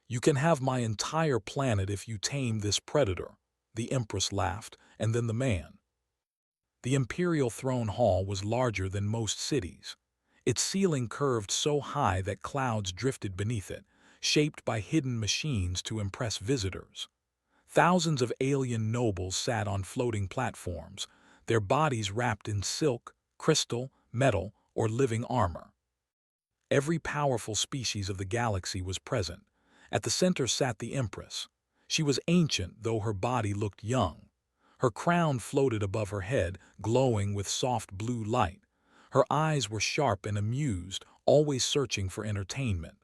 "You can have my entire planet if you tame this predator," the Empress laughed, and then the man. The Imperial Throne Hall was larger than most cities. Its ceiling curved so high that clouds drifted beneath it, shaped by hidden machines to impress visitors. Thousands of alien nobles sat on floating platforms, their bodies wrapped in silk, crystal, metal, or living armor. Every powerful species of the galaxy was present. At the center sat the Empress. She was ancient, though her body looked young. Her crown floated above her head, glowing with soft blue light. Her eyes were sharp and amused, always searching for entertainment.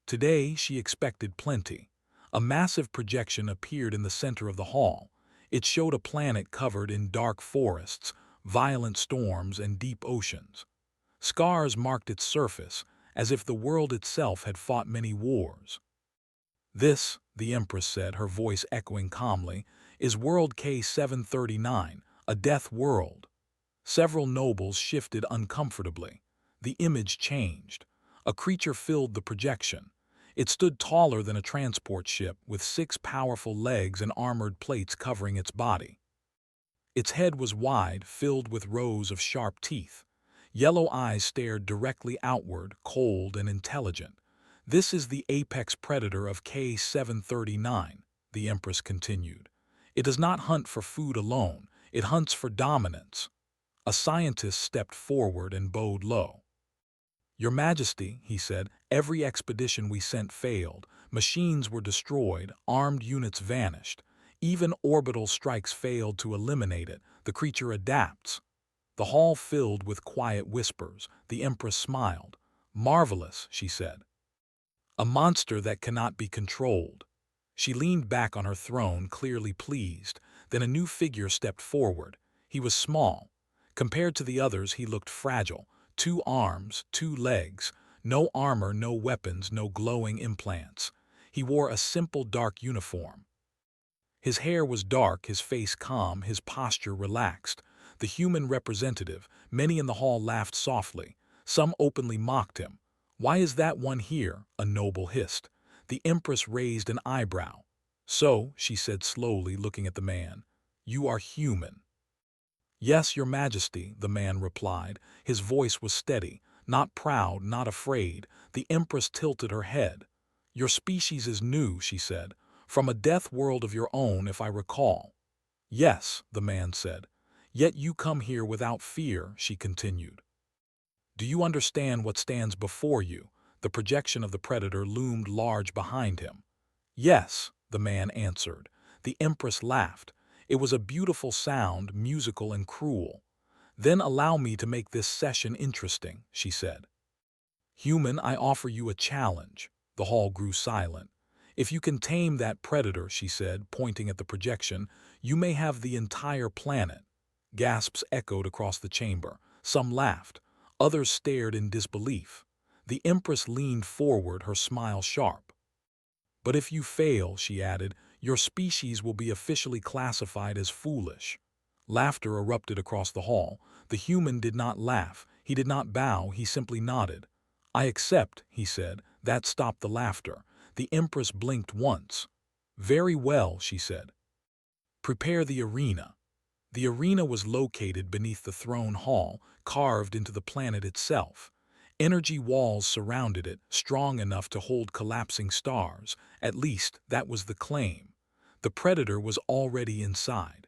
Today she expected plenty. A massive projection appeared in the center of the hall. It showed a planet covered in dark forests, violent storms, and deep oceans. Scars marked its surface, as if the world itself had fought many wars. "This," the Empress said, her voice echoing calmly, "is World K-739, a death world." Several nobles shifted uncomfortably. The image changed. A creature filled the projection. It stood taller than a transport ship, with 6 powerful legs and armored plates covering its body. Its head was wide, filled with rows of sharp teeth. Yellow eyes stared directly outward, cold and intelligent. "This is the apex predator of K-739, the Empress continued. "It does not hunt for food alone, it hunts for dominance." A scientist stepped forward and bowed low. "Your Majesty," he said, "every expedition we sent failed. Machines were destroyed, armed units vanished. Even orbital strikes failed to eliminate it. The creature adapts." The hall filled with quiet whispers. The Empress smiled. "Marvelous," she said. "A monster that cannot be controlled." She leaned back on her throne, clearly pleased. Then a new figure stepped forward. He was small. Compared to the others, he looked fragile. 2 arms, 2 legs, no armor, no weapons, no glowing implants. He wore a simple dark uniform. His hair was dark, his face calm, his posture relaxed. The human representative, many in the hall laughed softly. Some openly mocked him. "Why is that one here?" a noble hissed. The Empress raised an eyebrow. "So," she said slowly, looking at the man, "you are human." "Yes, Your Majesty," the man replied. His voice was steady, not proud, not afraid. The Empress tilted her head. "Your species is new," she said, "from a death world of your own, if I recall." "Yes," the man said. "Yet you come here without fear," she continued. "Do you understand what stands before you?" The projection of the predator loomed large behind him. "Yes," the man answered. The Empress laughed. It was a beautiful sound, musical and cruel. "Then allow me to make this session interesting," she said. "Human, I offer you a challenge." The hall grew silent. "If you can tame that predator," she said, pointing at the projection, "you may have the entire planet." Gasps echoed across the chamber. Some laughed. Others stared in disbelief. The Empress leaned forward, her smile sharp. "But if you fail," she added, "your species will be officially classified as foolish." Laughter erupted across the hall. The human did not laugh. He did not bow. He simply nodded. "I accept," he said. That stopped the laughter. The Empress blinked once. "Very well," she said. "Prepare the arena." The arena was located beneath the throne hall, carved into the planet itself. Energy walls surrounded it, strong enough to hold collapsing stars. At least, that was the claim. The predator was already inside.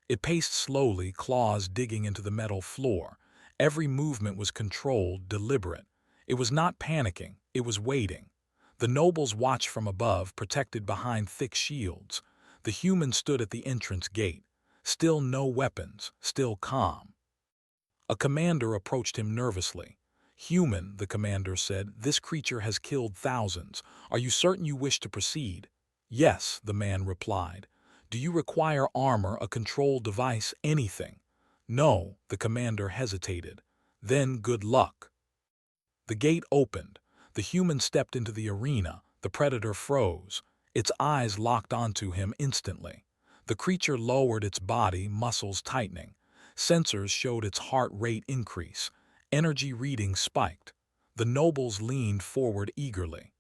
It paced slowly, claws digging into the metal floor. Every movement was controlled, deliberate. It was not panicking, it was waiting. The nobles watched from above, protected behind thick shields. The human stood at the entrance gate. Still no weapons, still calm. A commander approached him nervously. "Human," the commander said, "this creature has killed thousands. Are you certain you wish to proceed?" "Yes," the man replied. "Do you require armor, a control device, anything?" "No," the commander hesitated. "Then good luck." The gate opened. The human stepped into the arena. The predator froze. Its eyes locked onto him instantly. The creature lowered its body, muscles tightening. Sensors showed its heart rate increase. Energy readings spiked. The nobles leaned forward eagerly.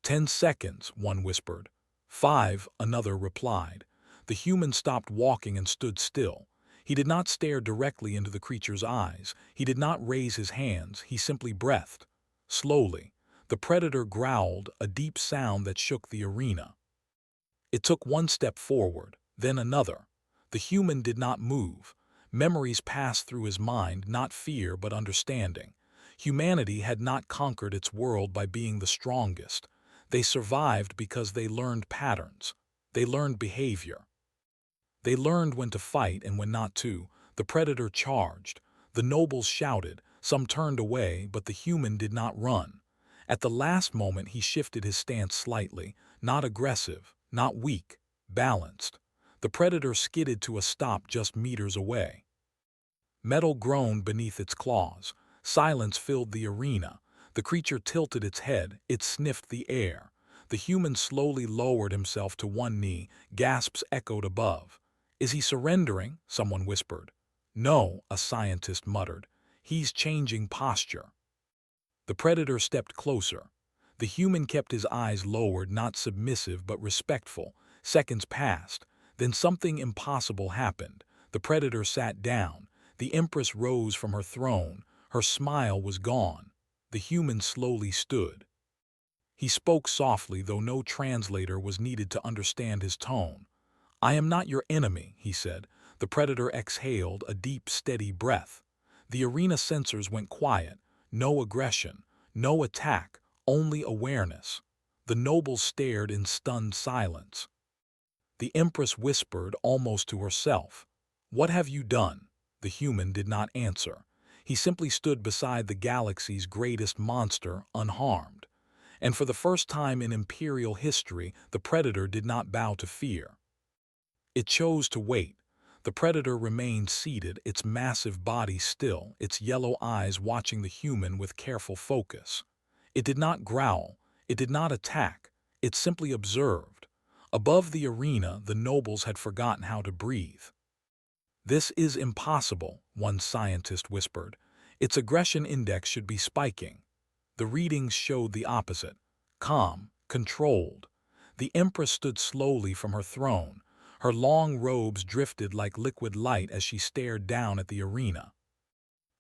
10 seconds, one whispered. 5, another replied. The human stopped walking and stood still. He did not stare directly into the creature's eyes. He did not raise his hands. He simply breathed. Slowly, the predator growled, a deep sound that shook the arena. It took one step forward, then another. The human did not move. Memories passed through his mind, not fear but understanding. Humanity had not conquered its world by being the strongest. They survived because they learned patterns. They learned behavior. They learned when to fight and when not to. The predator charged. The nobles shouted. Some turned away, but the human did not run. At the last moment he shifted his stance slightly, not aggressive, not weak, balanced. The predator skidded to a stop just meters away. Metal groaned beneath its claws. Silence filled the arena. The creature tilted its head. It sniffed the air. The human slowly lowered himself to one knee. Gasps echoed above. "Is he surrendering?" someone whispered. "No," a scientist muttered. "He's changing posture." The predator stepped closer. The human kept his eyes lowered, not submissive but respectful. Seconds passed. Then something impossible happened. The predator sat down. The Empress rose from her throne. Her smile was gone. The human slowly stood. He spoke softly, though no translator was needed to understand his tone. "I am not your enemy," he said. The predator exhaled, a deep, steady breath. The arena sensors went quiet. No aggression, no attack, only awareness. The nobles stared in stunned silence. The Empress whispered, almost to herself, "What have you done?" The human did not answer. He simply stood beside the galaxy's greatest monster, unharmed. And for the first time in imperial history, the predator did not bow to fear. It chose to wait. The predator remained seated, its massive body still, its yellow eyes watching the human with careful focus. It did not growl. It did not attack. It simply observed. Above the arena, the nobles had forgotten how to breathe. "This is impossible," one scientist whispered. "Its aggression index should be spiking." The readings showed the opposite. Calm, controlled. The Empress stood slowly from her throne. Her long robes drifted like liquid light as she stared down at the arena.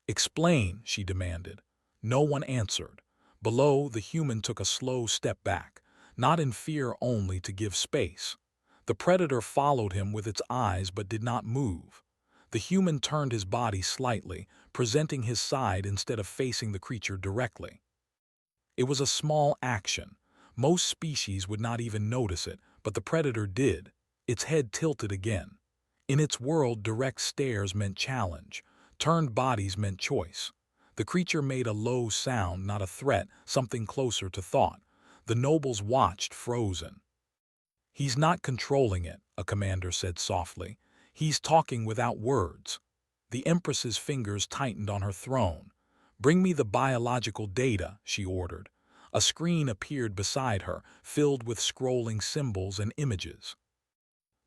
"Explain," she demanded. No one answered. Below, the human took a slow step back, not in fear only, to give space. The predator followed him with its eyes but did not move. The human turned his body slightly, presenting his side instead of facing the creature directly. It was a small action. Most species would not even notice it, but the predator did. Its head tilted again. In its world, direct stares meant challenge. Turned bodies meant choice. The creature made a low sound, not a threat, something closer to thought. The nobles watched, frozen. "He's not controlling it," a commander said softly. "He's talking without words." The Empress's fingers tightened on her throne. "Bring me the biological data," she ordered. A screen appeared beside her, filled with scrolling symbols and images.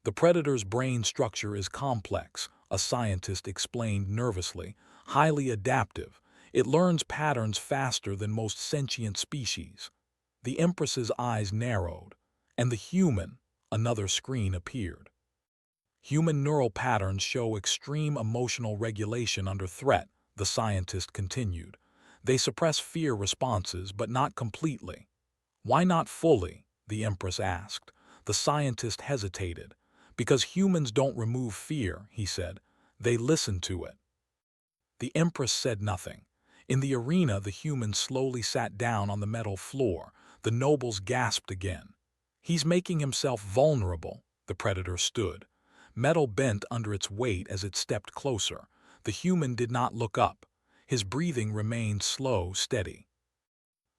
"The predator's brain structure is complex," a scientist explained nervously. "Highly adaptive. It learns patterns faster than most sentient species." The Empress's eyes narrowed. "And the human," another screen appeared. "Human neural patterns show extreme emotional regulation under threat," the scientist continued. "They suppress fear responses, but not completely." "Why not fully?" the Empress asked. The scientist hesitated. "Because humans don't remove fear," he said. "They listen to it." The Empress said nothing. In the arena, the human slowly sat down on the metal floor. The nobles gasped again. "He's making himself vulnerable." The predator stood. Metal bent under its weight as it stepped closer. The human did not look up. His breathing remained slow, steady.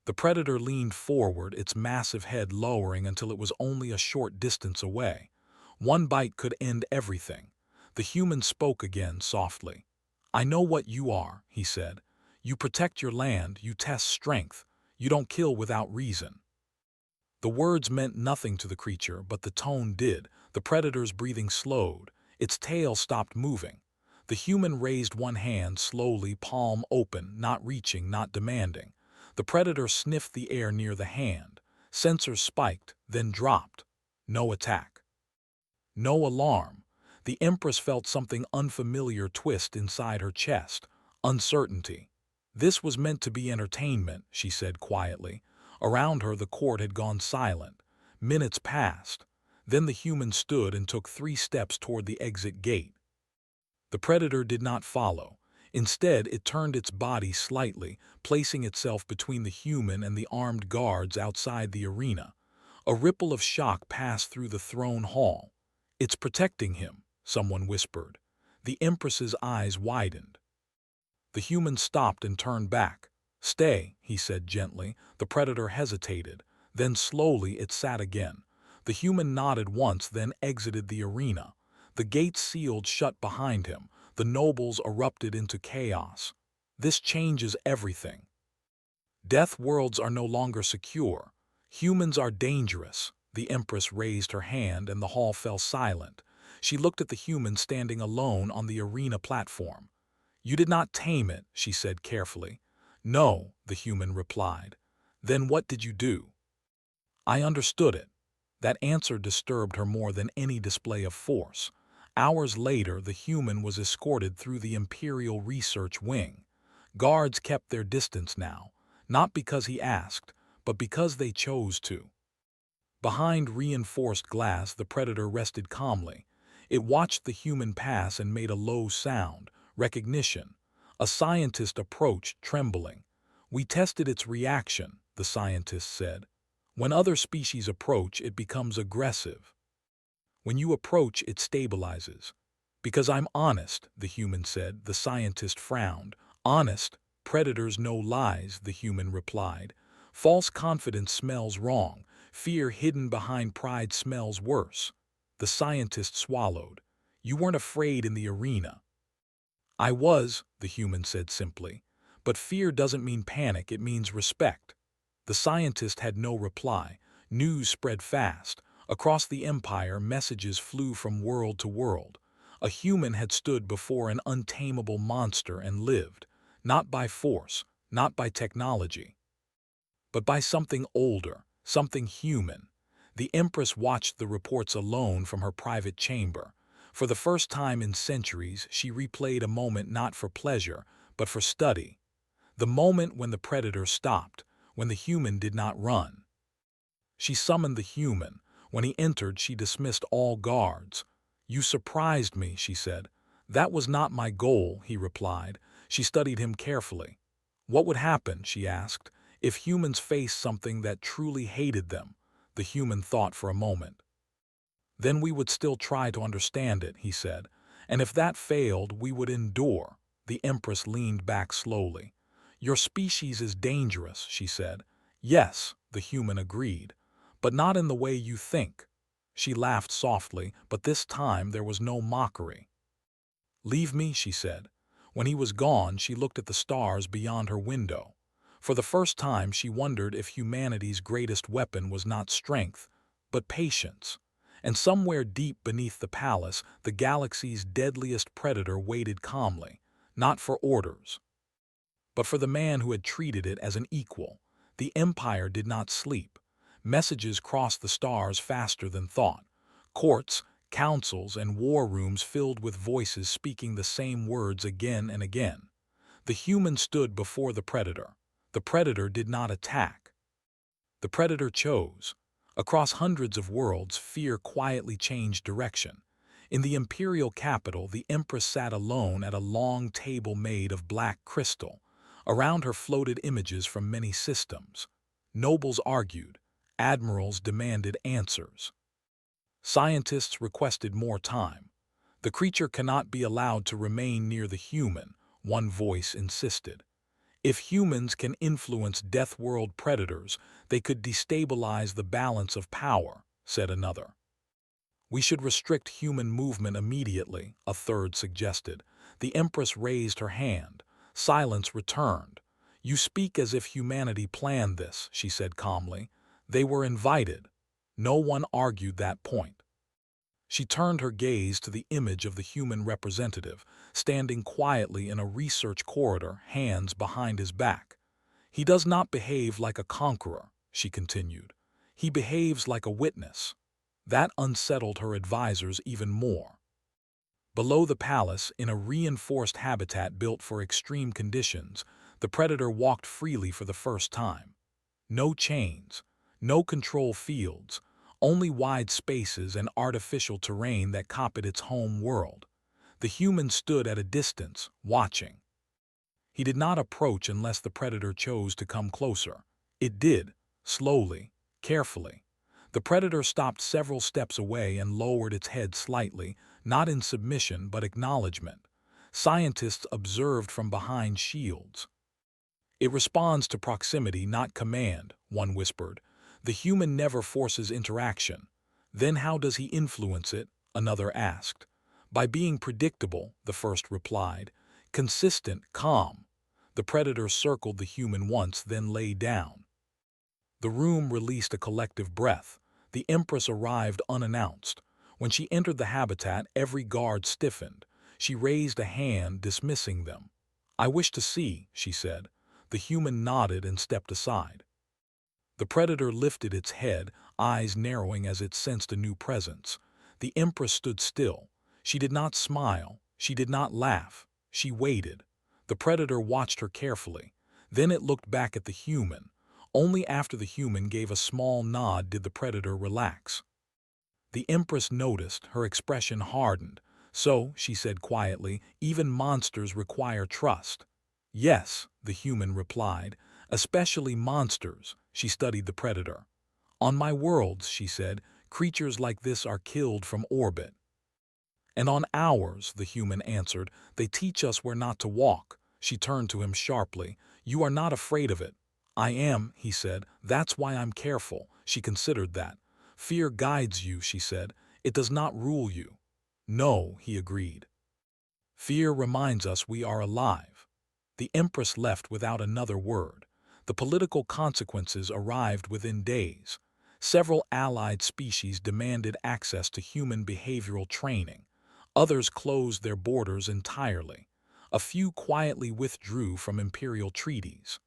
The predator leaned forward, its massive head lowering until it was only a short distance away. One bite could end everything. The human spoke again, softly. "I know what you are," he said. "You protect your land, you test strength. You don't kill without reason." The words meant nothing to the creature, but the tone did. The predator's breathing slowed. Its tail stopped moving. The human raised one hand slowly, palm open, not reaching, not demanding. The predator sniffed the air near the hand. Sensors spiked, then dropped. No attack. No alarm. The Empress felt something unfamiliar twist inside her chest. Uncertainty. This was meant to be entertainment, she said quietly. Around her the court had gone silent. Minutes passed. Then the human stood and took 3 steps toward the exit gate. The predator did not follow. Instead, it turned its body slightly, placing itself between the human and the armed guards outside the arena. A ripple of shock passed through the throne hall. "It's protecting him," someone whispered. The Empress's eyes widened. The human stopped and turned back. "Stay," he said gently. The predator hesitated. Then slowly it sat again. The human nodded once, then exited the arena. The gates sealed shut behind him. The nobles erupted into chaos. "This changes everything. Death worlds are no longer secure. Humans are dangerous." The Empress raised her hand and the hall fell silent. She looked at the human standing alone on the arena platform. "You did not tame it," she said carefully. "No," the human replied. "Then what did you do?" "I understood it." That answer disturbed her more than any display of force. Hours later, the human was escorted through the Imperial Research Wing. Guards kept their distance now, not because he asked, but because they chose to. Behind reinforced glass, the predator rested calmly. It watched the human pass and made a low sound. Recognition. A scientist approached, trembling. "We tested its reaction," the scientist said. "When other species approach, it becomes aggressive. When you approach, it stabilizes." "Because I'm honest," the human said. The scientist frowned. "Honest? Predators know lies," the human replied. "False confidence smells wrong. Fear hidden behind pride smells worse." The scientist swallowed. "You weren't afraid in the arena." "I was," the human said simply. "But fear doesn't mean panic, it means respect." The scientist had no reply. News spread fast. Across the empire, messages flew from world to world. A human had stood before an untamable monster and lived, not by force, not by technology, but by something older, something human. The Empress watched the reports alone from her private chamber. For the first time in centuries, she replayed a moment not for pleasure, but for study. The moment when the predator stopped, when the human did not run. She summoned the human. When he entered, she dismissed all guards. "You surprised me," she said. "That was not my goal," he replied. She studied him carefully. "What would happen," she asked, "if humans faced something that truly hated them?" The human thought for a moment. "Then we would still try to understand it," he said. "And if that failed, we would endure." The Empress leaned back slowly. "Your species is dangerous," she said. "Yes," the human agreed. "But not in the way you think." She laughed softly, but this time there was no mockery. "Leave me," she said. When he was gone, she looked at the stars beyond her window. For the first time, she wondered if humanity's greatest weapon was not strength, but patience. And somewhere deep beneath the palace, the galaxy's deadliest predator waited calmly, not for orders, but for the man who had treated it as an equal. The Empire did not sleep. Messages crossed the stars faster than thought. Courts, councils, and war rooms filled with voices speaking the same words again and again. The human stood before the predator. The predator did not attack. The predator chose. Across hundreds of worlds, fear quietly changed direction. In the imperial capital, the Empress sat alone at a long table made of black crystal. Around her floated images from many systems. Nobles argued. Admirals demanded answers. Scientists requested more time. "The creature cannot be allowed to remain near the human," one voice insisted. "If humans can influence Death World predators, they could destabilize the balance of power," said another. "We should restrict human movement immediately," a third suggested. The Empress raised her hand. Silence returned. "You speak as if humanity planned this," she said calmly. "They were invited." No one argued that point. She turned her gaze to the image of the human representative, standing quietly in a research corridor, hands behind his back. "He does not behave like a conqueror," she continued. He behaves like a witness. That unsettled her advisors even more. Below the palace, in a reinforced habitat built for extreme conditions, the predator walked freely for the first time. No chains, no control fields, only wide spaces and artificial terrain that copied its home world. The human stood at a distance, watching. He did not approach unless the predator chose to come closer. It did, slowly, carefully. The predator stopped several steps away and lowered its head slightly, not in submission but acknowledgement. Scientists observed from behind shields. It responds to proximity, not command, one whispered. The human never forces interaction. Then how does he influence it? Another asked. By being predictable, the first replied. Consistent, calm. The predator circled the human once, then lay down. The room released a collective breath. The Empress arrived unannounced. When she entered the habitat, every guard stiffened. She raised a hand, dismissing them. I wish to see, she said. The human nodded and stepped aside. The predator lifted its head, eyes narrowing as it sensed a new presence. The Empress stood still. She did not smile. She did not laugh. She waited. The predator watched her carefully. Then it looked back at the human. Only after the human gave a small nod did the predator relax. The Empress noticed, her expression hardened. So, she said quietly, even monsters require trust. Yes, the human replied, especially monsters. She studied the predator. On my worlds, she said, creatures like this are killed from orbit. And on ours, the human answered, they teach us where not to walk. She turned to him sharply. You are not afraid of it. I am, he said. That's why I'm careful. She considered that. Fear guides you, she said. It does not rule you. No, he agreed. Fear reminds us we are alive. The Empress left without another word. The political consequences arrived within days. Several allied species demanded access to human behavioral training. Others closed their borders entirely. A few quietly withdrew from imperial treaties.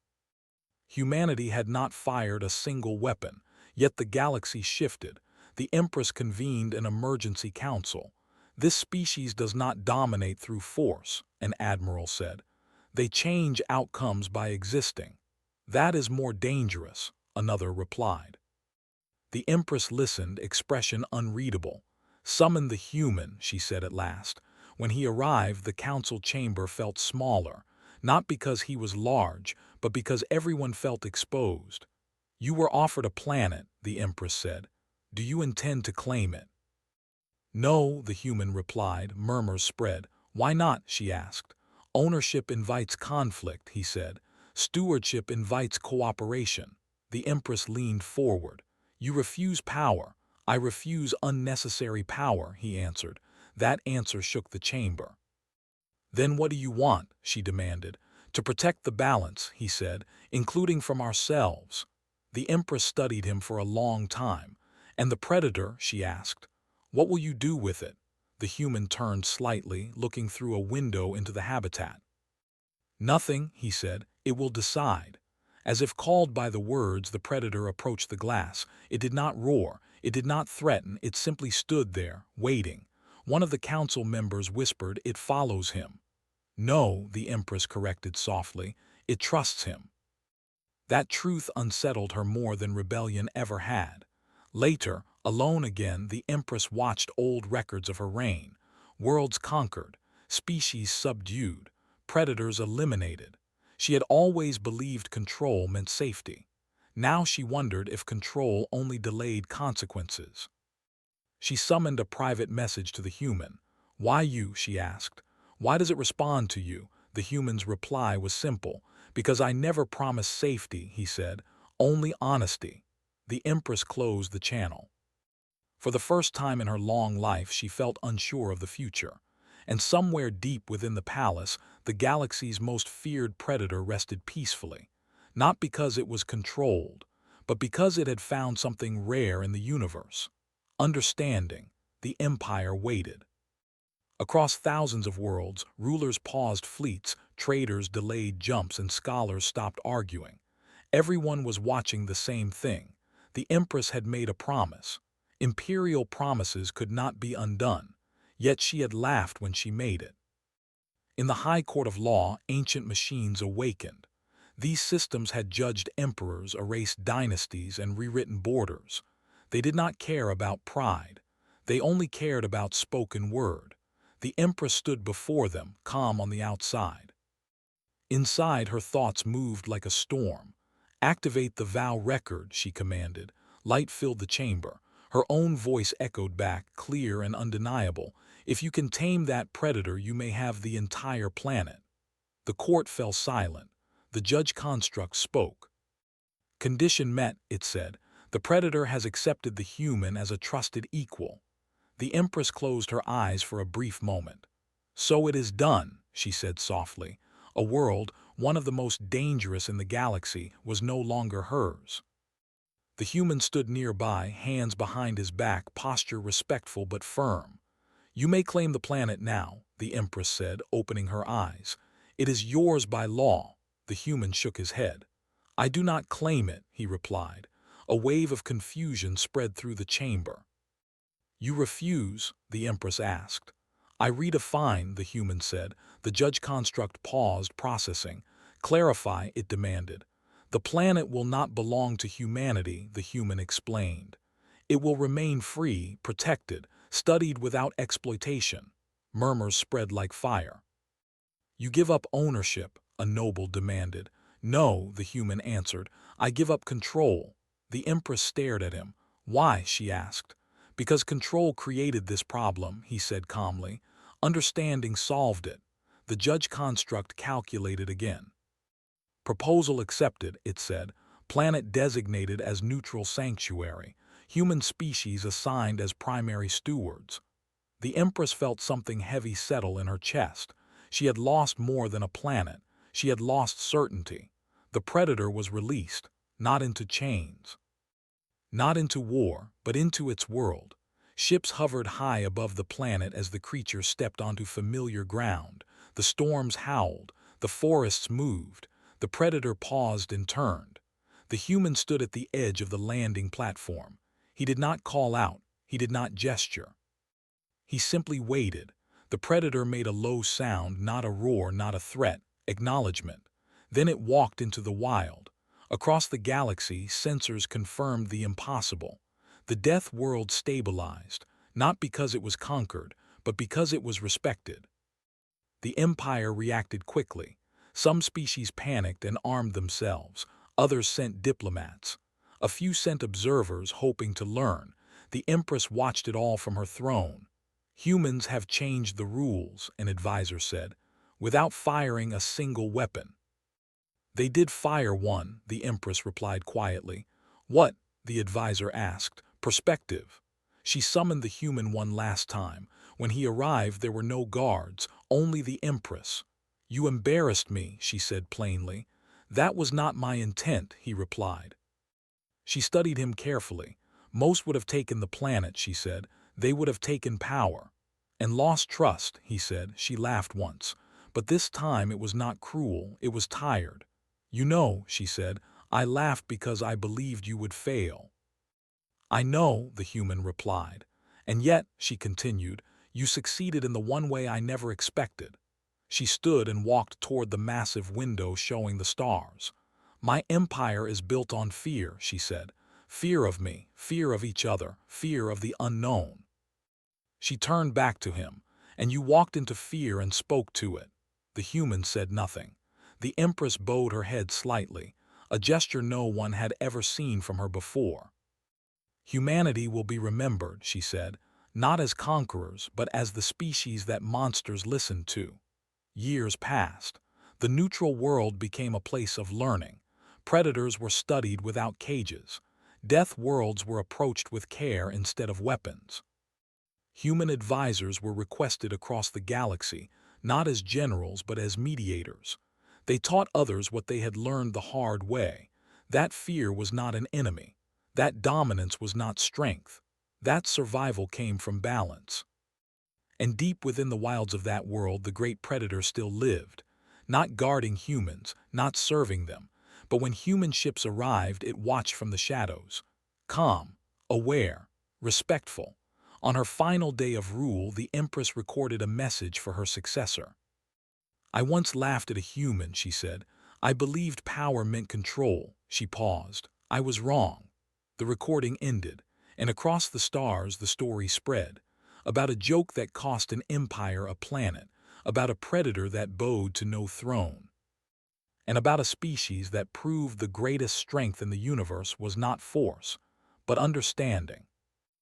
Humanity had not fired a single weapon, yet the galaxy shifted. The Empress convened an emergency council. This species does not dominate through force, an admiral said. They change outcomes by existing. That is more dangerous, another replied. The Empress listened, expression unreadable. Summon the human, she said at last. When he arrived, the council chamber felt smaller, not because he was large, but because everyone felt exposed. You were offered a planet, the Empress said. Do you intend to claim it? No, the human replied. Murmurs spread. Why not? She asked. Ownership invites conflict, he said. Stewardship invites cooperation. The Empress leaned forward. You refuse power. I refuse unnecessary power, he answered. That answer shook the chamber. Then what do you want? She demanded. To protect the balance, he said, including from ourselves. The Empress studied him for a long time. And the predator, she asked. What will you do with it? The human turned slightly, looking through a window into the habitat. Nothing, he said. It will decide. As if called by the words, the predator approached the glass. It did not roar. It did not threaten. It simply stood there, waiting. One of the council members whispered, It follows him. No, the Empress corrected softly. It trusts him. That truth unsettled her more than rebellion ever had. Later, alone again, the Empress watched old records of her reign. Worlds conquered, species subdued, predators eliminated. She had always believed control meant safety. Now she wondered if control only delayed consequences. She summoned a private message to the human. Why you? She asked. Why does it respond to you? The human's reply was simple. Because I never promised safety, he said. Only honesty. The Empress closed the channel. For the first time in her long life, she felt unsure of the future. And somewhere deep within the palace, the galaxy's most feared predator rested peacefully. Not because it was controlled, but because it had found something rare in the universe. Understanding. The Empire waited. Across thousands of worlds, rulers paused fleets, traders delayed jumps, and scholars stopped arguing. Everyone was watching the same thing. The Empress had made a promise. Imperial promises could not be undone, yet she had laughed when she made it. In the High Court of Law, ancient machines awakened. These systems had judged emperors, erased dynasties, and rewritten borders. They did not care about pride. They only cared about spoken word. The Empress stood before them, calm on the outside. Inside, her thoughts moved like a storm. "Activate the vow record," she commanded. Light filled the chamber. Her own voice echoed back, clear and undeniable. "If you can tame that predator, you may have the entire planet." The court fell silent. The judge construct spoke. "Condition met," it said. "The predator has accepted the human as a trusted equal." The Empress closed her eyes for a brief moment. "So it is done," she said softly. A world, one of the most dangerous in the galaxy, was no longer hers. The human stood nearby, hands behind his back, posture respectful but firm. "You may claim the planet now," the Empress said, opening her eyes. "It is yours by law." The human shook his head. "I do not claim it," he replied. A wave of confusion spread through the chamber. "You refuse?" the Empress asked. "I redefine," the human said. The judge construct paused, processing. "Clarify," it demanded. "The planet will not belong to humanity," the human explained. "It will remain free, protected, studied without exploitation." Murmurs spread like fire. "You give up ownership," a noble demanded. "No," the human answered. "I give up control." The Empress stared at him. "Why?" she asked. "Because control created this problem," he said calmly. "Understanding solved it." The judge construct calculated again. "Proposal accepted," it said. "Planet designated as neutral sanctuary. Human species assigned as primary stewards." The Empress felt something heavy settle in her chest. She had lost more than a planet. She had lost certainty. The predator was released, not into chains, not into war, but into its world. Ships hovered high above the planet as the creature stepped onto familiar ground. The storms howled. The forests moved. The predator paused and turned. The human stood at the edge of the landing platform. He did not call out. He did not gesture. He simply waited. The predator made a low sound, not a roar, not a threat, acknowledgement. Then it walked into the wild. Across the galaxy, sensors confirmed the impossible. The death world stabilized, not because it was conquered, but because it was respected. The Empire reacted quickly. Some species panicked and armed themselves. Others sent diplomats. A few sent observers hoping to learn. The Empress watched it all from her throne. "Humans have changed the rules," an advisor said, "without firing a single weapon." "They did fire one," the Empress replied quietly. "What?" the advisor asked. "Perspective. She summoned the human one last time. When he arrived, there were no guards, only the Empress." "You embarrassed me," she said plainly. "That was not my intent," he replied. She studied him carefully. "Most would have taken the planet," she said. "They would have taken power." "And lost trust," he said. She laughed once. "But this time it was not cruel, it was tired." "You know," she said, "I laughed because I believed you would fail." "I know," the human replied. "And yet," she continued, "you succeeded in the one way I never expected." She stood and walked toward the massive window showing the stars. "My empire is built on fear," she said. "Fear of me, fear of each other, fear of the unknown." She turned back to him. "And you walked into fear and spoke to it." The human said nothing. The Empress bowed her head slightly, a gesture no one had ever seen from her before. "Humanity will be remembered," she said, "not as conquerors, but as the species that monsters listened to." Years passed. The neutral world became a place of learning. Predators were studied without cages. Death worlds were approached with care instead of weapons. Human advisors were requested across the galaxy, not as generals but as mediators. They taught others what they had learned the hard way. That fear was not an enemy. That dominance was not strength. That survival came from balance. And deep within the wilds of that world, the great predator still lived, not guarding humans, not serving them. But when human ships arrived, it watched from the shadows. Calm, aware, respectful. On her final day of rule, the Empress recorded a message for her successor. "I once laughed at a human," she said. "I believed power meant control." She paused. "I was wrong." The recording ended, and across the stars the story spread, about a joke that cost an empire a planet, about a predator that bowed to no throne, and about a species that proved the greatest strength in the universe was not force, but understanding.